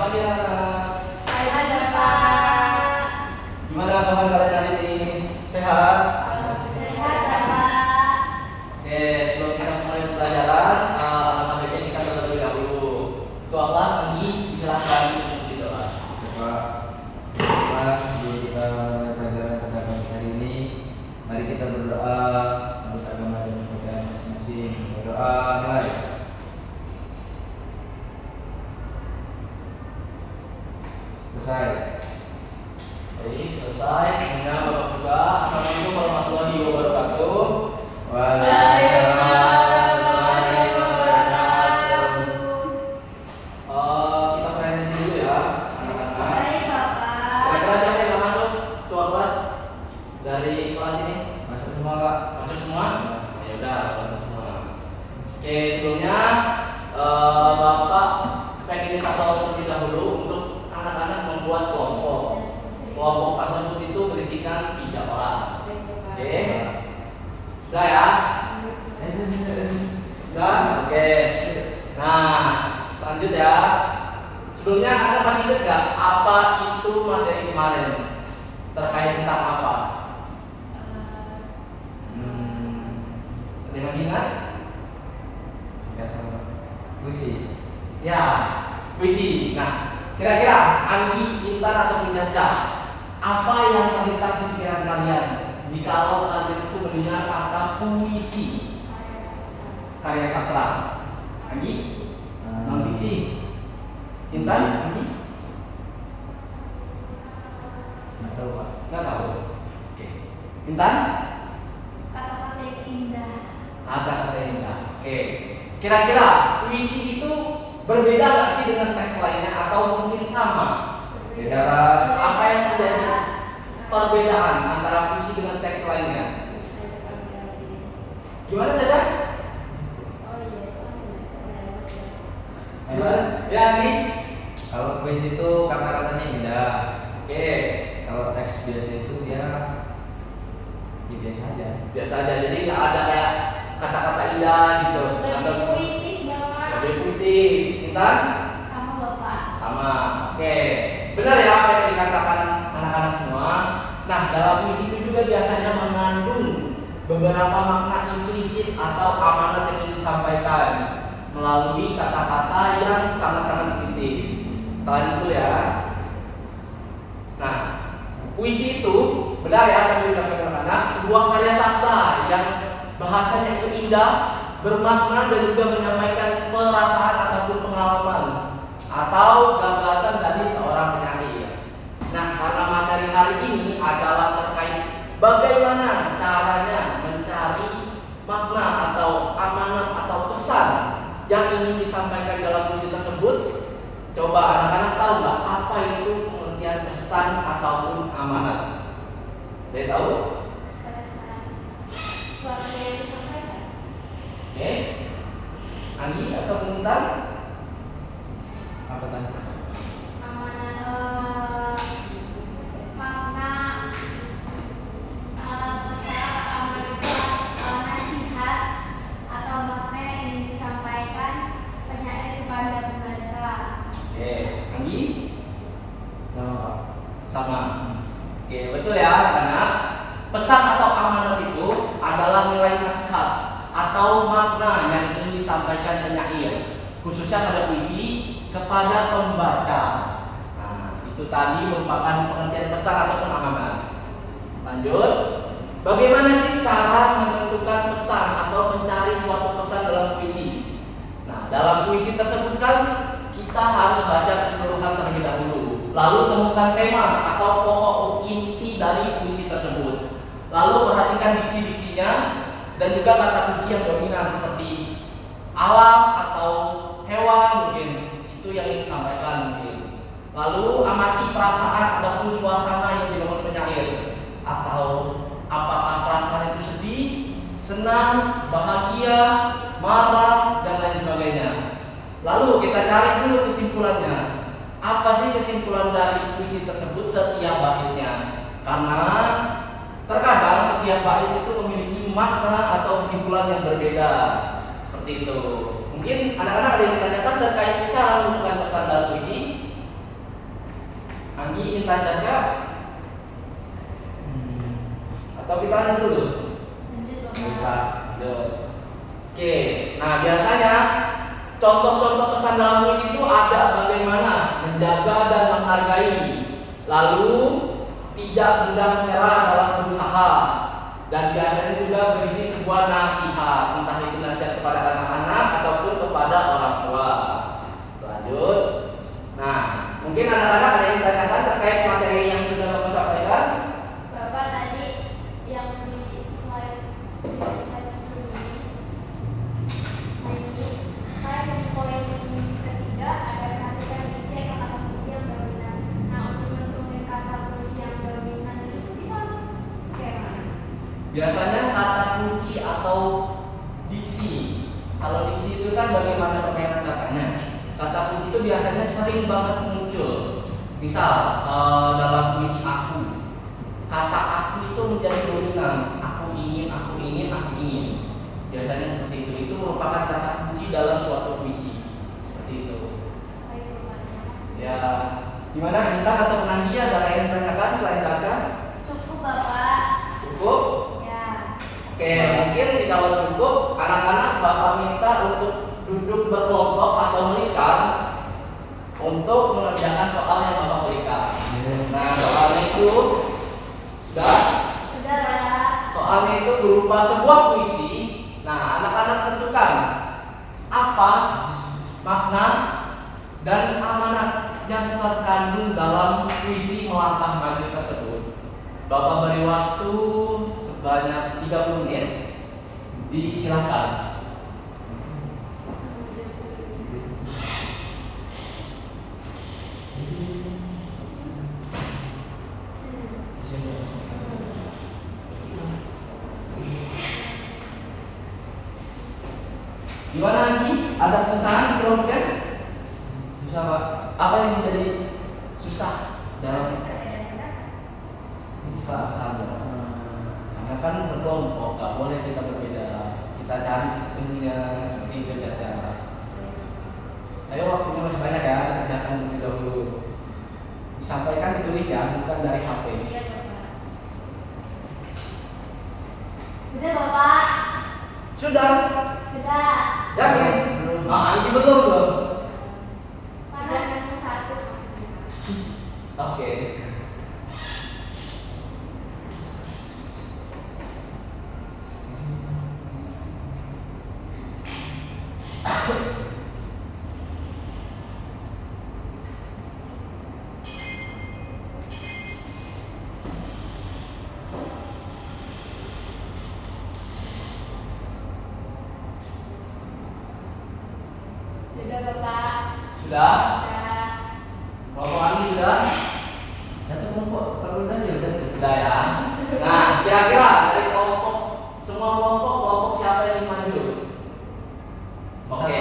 pagi anak. Ada Pak. Gimana kabar kalian hari ini? Sehat? Sehat Pak. Oke, sebelum kita mulai pelajaran, alangkah baiknya kita terlebih dahulu. Ketua kelas Anggi, silakan berdoa. Pak, sebelum kita mulai pelajaran pada pagi hari ini, mari kita berdoa menurut agama dan kepercayaan masing-masing. Berdoa mulai. Selesai. Baik, selesai. Semuanya Bapak juga. Assalamualaikum warahmatullahi wabarakatuh. Waalaikumsalam warahmatullahi wabarakatuh. Kita presentasi dulu ya, anak-anak. Baik Bapak. Kira-kira siapa yang nggak masuk ketua kelas dari kelas ini? Masuk semua, Pak. Masuk semua? Ya udah, masuk semua. Oke, sebelumnya Bapak pengen minta tolong terlebih dahulu untuk anak-anak membuat kelompok. Kelompok tersebut itu berisikan 3 orang. Oke? Udah ya? Udah? Oke. Nah, lanjut ya. Sebelumnya Anda masih ingat gak apa itu materi kemarin? Terkait tentang apa? Ada yang masih ingat? Enggak tahu. Puisi. Ya, puisi. Nah, kira-kira Anggi, Intan atau Caca, apa yang terlintas di pikiran kalian jikalau kalian itu mendengar kata puisi? Karya sastra. Anggi? Non fiksi. Intan? Anggi? Enggak tahu, Pak. Nggak tahu. Oke. Intan? Kata-kata yang indah. Kata-kata yang indah. Oke. Kira-kira puisi itu berbeda nggak sih dengan teks lainnya atau mungkin sama? Beda, Pak. Apa yang menjadi perbedaan antara puisi dengan teks lainnya? Gimana Caca? Oh iya. Gimana? Ya nih. Kalau puisi itu kata-katanya indah. Oke. Kalau teks biasa itu dia ya biasa aja. Biasa aja. Jadi nggak ada kayak kata-kata indah gitu. Lebih puitis Bapak. Lebih puitis. Intan? Sama Bapak. Sama. Oke. Benar ya apa yang dikatakan anak-anak semua. Nah, dalam puisi itu juga biasanya mengandung beberapa makna implisit atau amanat yang ingin disampaikan melalui kata-kata yang sangat-sangat kritis. Selain itu ya. Nah, puisi itu benar ya apa yang dikatakan anak-anak, sebuah karya sastra yang bahasanya itu indah, bermakna dan juga menyampaikan perasaan ataupun pengalaman atau gagasan dari seorang penyair. Nah, karena materi hari ini adalah terkait bagaimana caranya mencari makna atau amanat atau pesan yang ingin disampaikan dalam puisi tersebut, coba anak-anak tahu nggak apa itu pengertian pesan ataupun amanat? Ada yang tahu? Pesan. Suatu yang disampaikan. Oke, Anggi atau Intan? Apa tadi? Amanat makna pesan amanat nasihat atau makna yang ingin disampaikan penyair kepada pembaca. Oke, Anggi? Sama, Pak. Sama. Oke, betul ya anak-anak. Pesan atau amanat itu adalah nilai nasihat atau makna yang ingin disampaikan penyair, khususnya pada puisi kepada pembaca. Nah, itu tadi merupakan pengertian pesan ataupun amanat. Lanjut. Bagaimana sih cara menentukan pesan atau mencari suatu pesan dalam puisi? Nah, dalam puisi tersebut kan kita harus baca keseluruhan terlebih dahulu. Lalu temukan tema atau pokok inti dari puisi tersebut. Lalu perhatikan diksi-diksinya dan juga kata kunci yang dominan seperti alam atau hewan mungkin itu yang ingin disampaikan mungkin. Lalu amati perasaan ataupun suasana yang dibangun penyair, atau apakah perasaan itu sedih, senang, bahagia, marah dan lain sebagainya. Lalu kita cari dulu kesimpulannya. Apa sih kesimpulan dari puisi tersebut setiap baitnya? Karena terkadang setiap bait itu memiliki makna atau kesimpulan yang berbeda. Seperti itu. Mungkin anak-anak ada yang ditanyakan terkait cara menentukan pesan dalam puisi? Anggi, Intan, Caca, atau kita lanjut dulu? Lanjut Baik, Bapak. Pak. Lanjut. Oke, nah biasanya contoh-contoh pesan dalam puisi itu ada bagaimana menjaga dan menghargai, lalu tidak mudah menyerah dalam berusaha, dan biasanya juga berisi sebuah nasihat, entah itu nasihat kepada anak-anak ataupun kepada orang tua. Lanjut. Nah, mungkin anak-anak ada yang ditanyakan terkait materi yang sudah Bapak sampaikan? Bapak tadi yang di slide sebelumnya. Nah ini saya di poin ketiga ada perhatikan isi atau kata kunci yang dominan. Nah untuk menentukan kata kunci yang dominan itu kita harus kayak mana? Biasanya kata kunci atau diksi. Kalau diksi itu kan bagaimana permainan katanya. Kata kunci itu biasanya sering banget muncul. Misal dalam puisi aku, kata aku itu menjadi dominan. Aku ingin, aku ingin, aku ingin. Biasanya seperti itu. Itu merupakan kata kunci dalam suatu puisi. Seperti itu. Baik Bapak. Ya, gimana Intan atau Nadia ada yang ditanyakan selain Caca? Cukup Bapak. Cukup? Ya. Oke, mungkin kalau cukup, anak-anak Bapak minta untuk duduk berkelompok atau melingkar untuk mengerjakan soal yang Bapak berikan. Nah, soalnya itu sudah. Sudah Bapak. Soalnya itu berupa sebuah puisi. Nah, anak-anak tentukan apa makna dan amanat yang terkandung dalam puisi melangkah maju tersebut. Bapak beri waktu sebanyak 30 menit. Disilahkan. Gimana Anggi? Ada kesusahan di kelompoknya? Susah Pak. Apa yang menjadi susah dalam paham? Karena kan berkelompok, nggak boleh kita berbeda. Kita cari ketemunya seperti itu Caca. Ayo waktunya masih banyak ya, kerjakan terlebih dahulu. Disampaikan ditulis ya, bukan dari HP. Iya Bapak. Sudah Bapak. Sudah? Sudah. Yakin? Belum. Anggi belum loh. Sudah 61 maksudnya. Oke. Sudah Bapak. Sudah? Sudah. Kelompok Anggi sudah? Satu kelompok, kalau udah ya udah sudah ya. Nah, kira-kira dari kelompok semua kelompok siapa yang maju? Oke.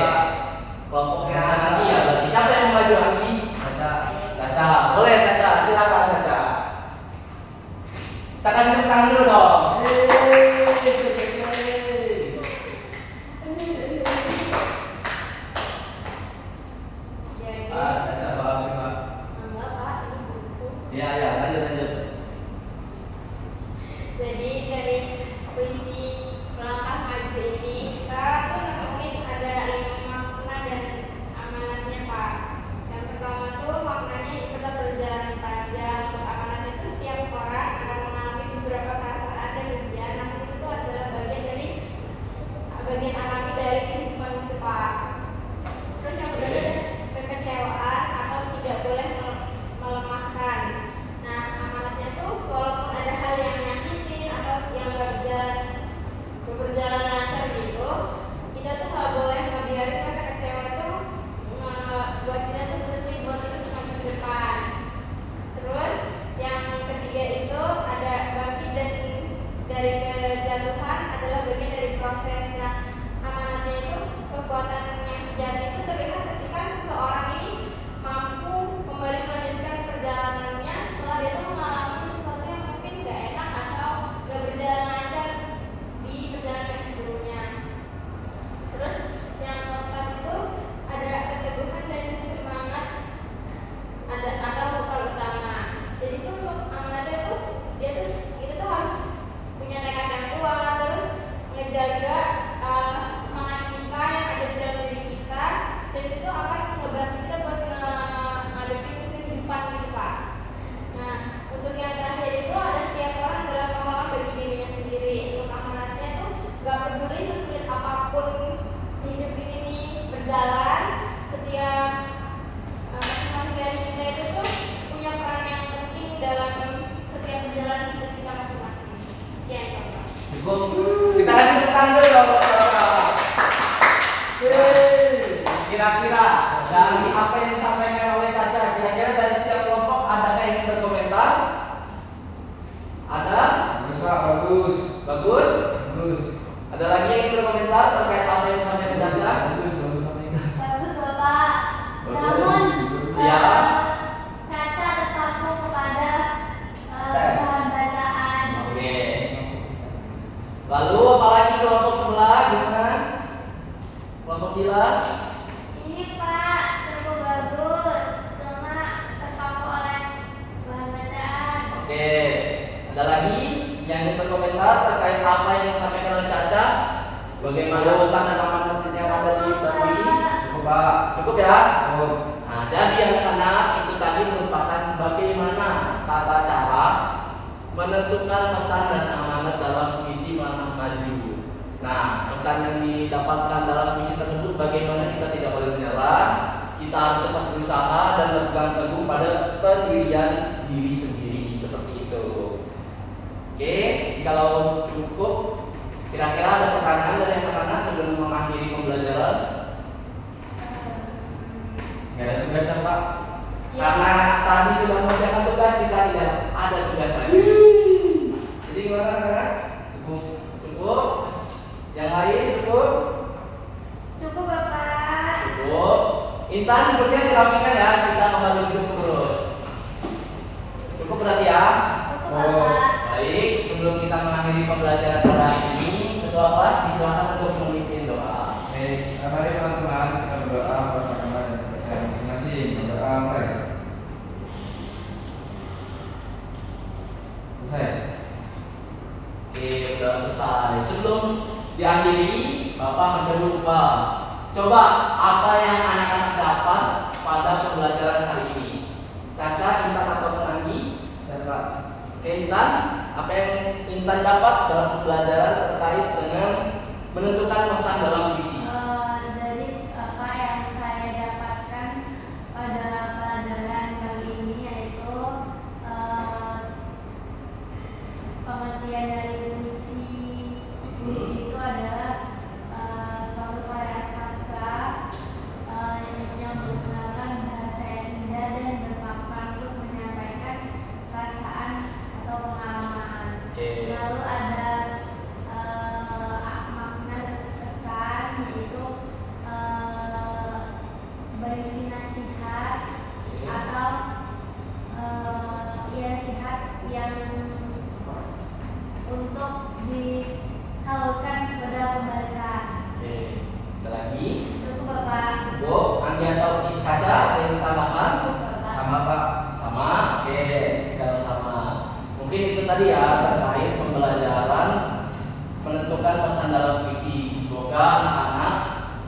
Kelompoknya Anggi ya berarti. Siapa yang maju Anggi? Caca. Caca. Boleh Caca, silakan Caca. Kita kasih tepuk tangan dulu dong. Jadi Caca Pak. enggak Pak, ini buku. Ya, lanjut. Jadi dari puisi melangkah maju ini kita tuh nemuin ada 5 makna dan amanatnya Pak. Yang pertama tuh maknanya adalah perjalanan panjang. Untuk amanat itu setiap orang akan mengalami beberapa perasaan bagaimana pesan dan amanat yang ada di puisi? Cukup Pak. Cukup ya? Cukup. Nah, jadi anak-anak itu tadi merupakan bagaimana tata cara menentukan pesan dan amanat dalam puisi Melangkah Maju. Nah, pesan yang didapatkan dalam puisi tersebut bagaimana kita tidak boleh menyerah, kita harus tetap berusaha dan berpegang teguh pada pendirian diri sendiri seperti itu. Oke, kalau cukup, kira-kira ada pertanyaan dari anak-anak sebelum mengakhiri pembelajaran? Nggak ada tugas kan Pak? Karena tadi sudah mengerjakan tugas, kita tidak ada tugas lagi. Jadi gimana anak-anak? Cukup. Cukup? Yang lain cukup? Cukup Bapak. Cukup. Intan duduknya dirapikan ya, kita kembali duduk terus. Cukup berarti ya? Cukup Oh. Bapak. Baik, sebelum kita mengakhiri pembelajaran pada hari ini, ketua kelas disilakan untuk memimpin doa. Baik, mari teman-teman kita berdoa bersama dan percaya masing-masing. Berdoa mulai. Selesai. Oke, udah selesai. Sebelum diakhiri, Bapak hampir lupa. Coba apa yang anak-anak dapat pada pembelajaran hari ini? Caca, Intan ataupun Anggi? Dan Pak. Oke, Intan, apa yang Intan dapat dalam pembelajaran terkait dengan menentukan pesan dalam puisi? Dari apa yang saya dapatkan pada pelajaran kali ini yaitu pengertian dari puisi. Puisi itu adalah suatu karya sastra yang menggunakan bahasa yang indah dan berpapan untuk menyampaikan perasaan atau pengalaman. Oke. Lalu ada makna pesan yaitu berisi nasihat atau nasihat yang untuk disalurkan kepada pembaca. Oke, ada lagi? Cukup Bapak. Cukup? Anggi atau Caca ada yang ditambahkan? Cukup Bapak. Sama Pak. Sama? Oke, kalau sama. Mungkin itu tadi ya terkait pembelajaran menentukan pesan dalam puisi. Semoga anak-anak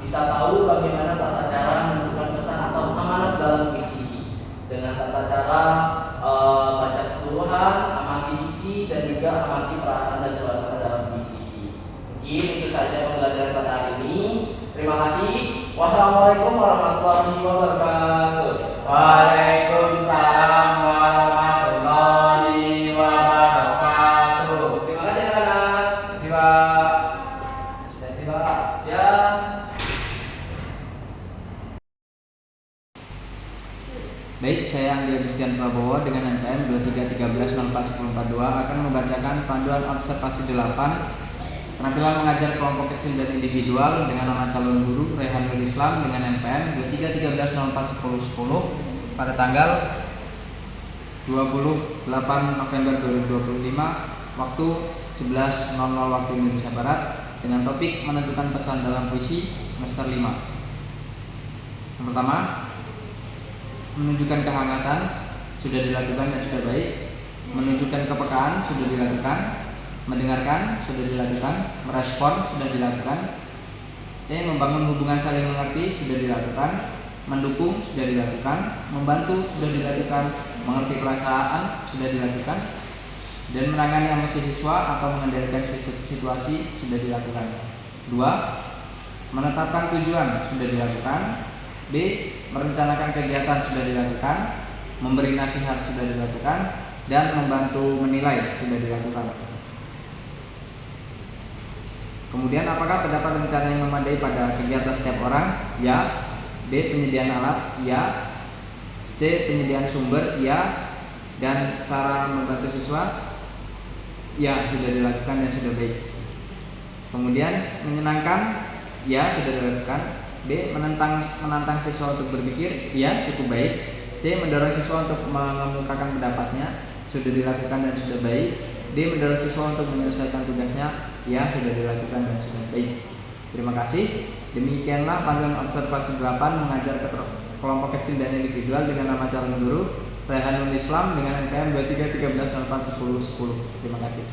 bisa tahu bagaimana tata cara menentukan pesan atau amanat dalam puisi dengan tata cara baca keseluruhan, amati isi dan juga amati perasaan dan suasana dalam puisi. Mungkin itu saja pembelajaran pada hari ini. Terima kasih. Wassalamualaikum warahmatullahi wabarakatuh. Waalaikumsalam warahmatullahi wabarakatuh. Terima kasih anak-anak. Terima kasih Pak. Terima kasih Pak. Ya. Baik, saya Anggi Agustian Prabowo dengan NPM 2313041042 akan membacakan panduan observasi 8 penampilan mengajar kelompok kecil dan individual dengan nama calon guru Rehanul Islam dengan NPM 2313041010 pada tanggal 28 November 2025 waktu 11.00 waktu Indonesia Barat dengan topik menentukan pesan dalam puisi semester 5. Yang pertama, menunjukkan kehangatan sudah dilakukan dan sudah baik, menunjukkan kepekaan sudah dilakukan, mendengarkan sudah dilakukan, merespon sudah dilakukan, membangun hubungan saling mengerti sudah dilakukan, mendukung sudah dilakukan, membantu sudah dilakukan, mengerti perasaan sudah dilakukan, dan menangani emosi siswa atau mengendalikan situasi sudah dilakukan. 2. Menetapkan tujuan sudah dilakukan. B. Merencanakan kegiatan sudah dilakukan, memberi nasihat sudah dilakukan, dan membantu menilai sudah dilakukan. Kemudian apakah terdapat rencana yang memadai pada kegiatan setiap orang? Ya. B. Penyediaan alat? Ya. C. Penyediaan sumber? Ya. Dan cara membantu siswa? Ya, sudah dilakukan dan sudah baik. Kemudian menyenangkan? Ya, sudah dilakukan. B. Menantang siswa untuk berpikir? Ya, cukup baik. C. Mendorong siswa untuk mengemukakan pendapatnya? Sudah dilakukan dan sudah baik. D. Mendorong siswa untuk menyelesaikan tugasnya? Ya, sudah dilakukan dan sudah baik. Terima kasih. Demikianlah panduan observasi 8 mengajar ke kelompok kecil dan individual dengan nama calon guru Rehanul Islam dengan NPM 2313041010. Terima kasih.